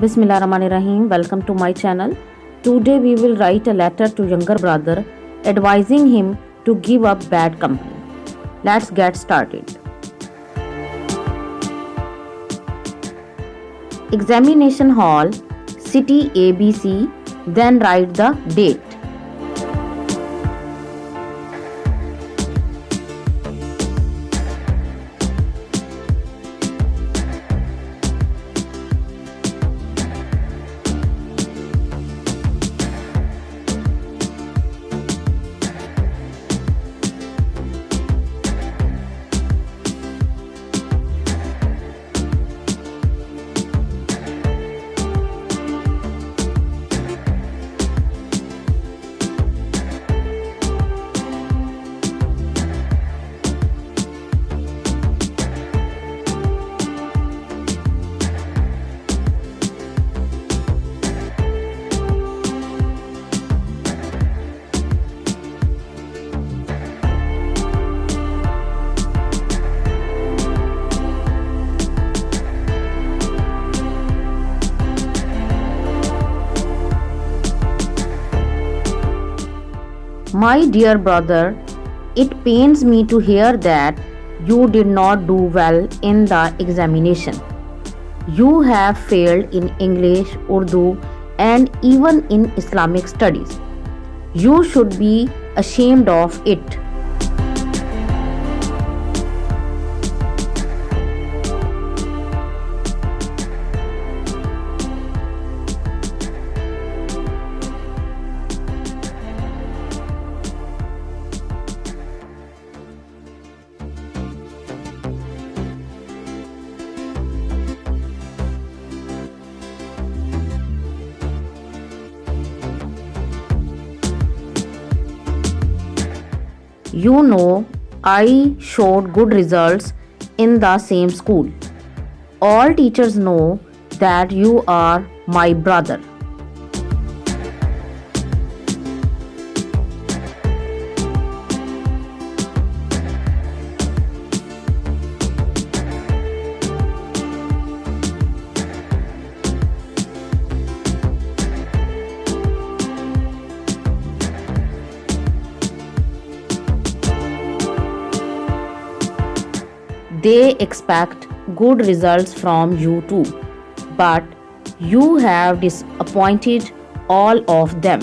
Bismillahirrahmanirrahim. Welcome to my channel. Today we will write a letter to younger brother advising him to give up bad company. Let's get started. Examination hall, city ABC, then write the date. My dear brother, it pains me to hear that you did not do well in the examination. You have failed in English, Urdu, and even in Islamic studies. You should be ashamed of it. You know, I showed good results in the same school. All teachers know that you are my brother. They expect good results from you too, but you have disappointed all of them.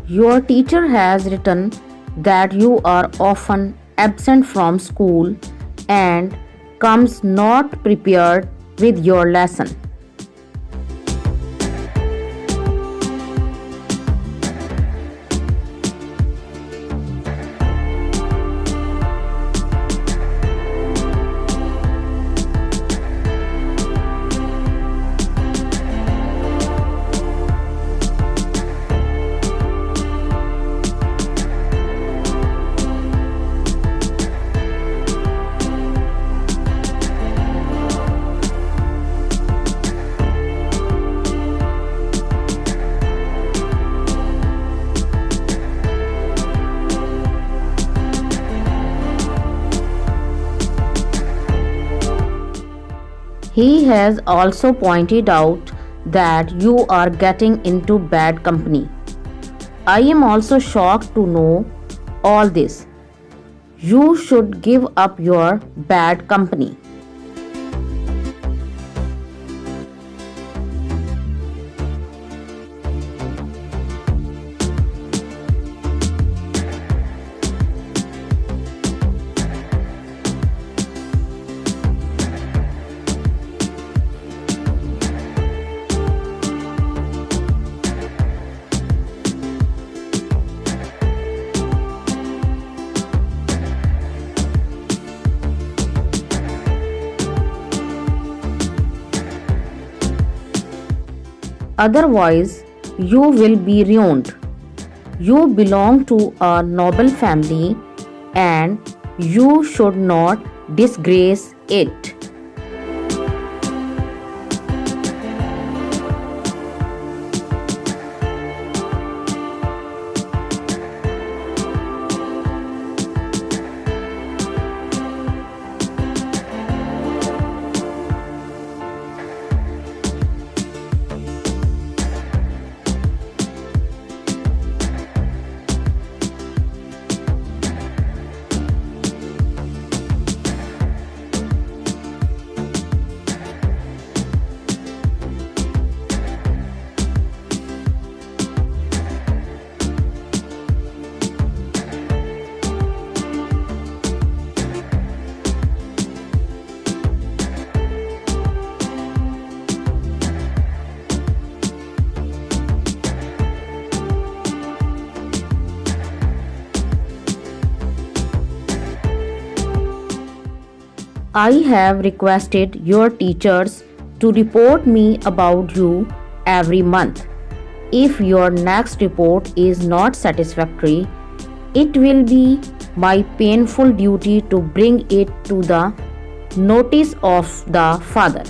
Your teacher has written that you are often absent from school and comes not prepared with your lesson. He has also pointed out that you are getting into bad company. I am also shocked to know all this. You should give up your bad company. Otherwise, you will be ruined. You belong to a noble family and you should not disgrace it. I have requested your teachers to report me about you every month. If your next report is not satisfactory, it will be my painful duty to bring it to the notice of the father.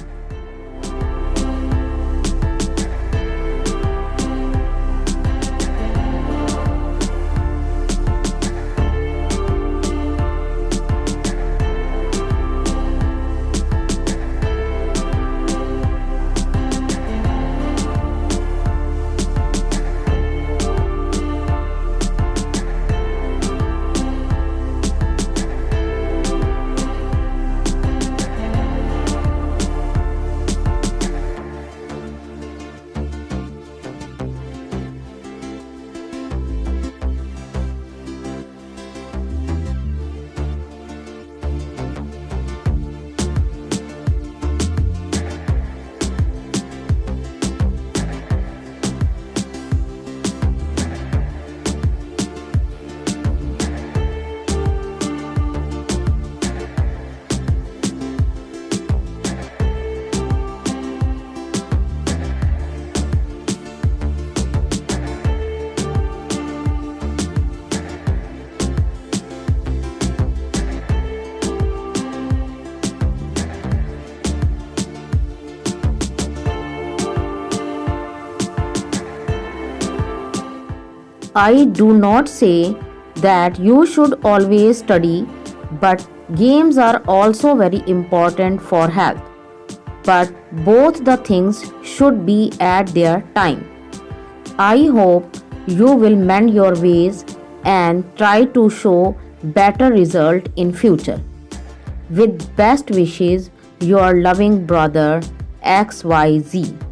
I do not say that you should always study, but games are also very important for health. But both the things should be at their time. I hope you will mend your ways and try to show better result in future. With best wishes, your loving brother XYZ.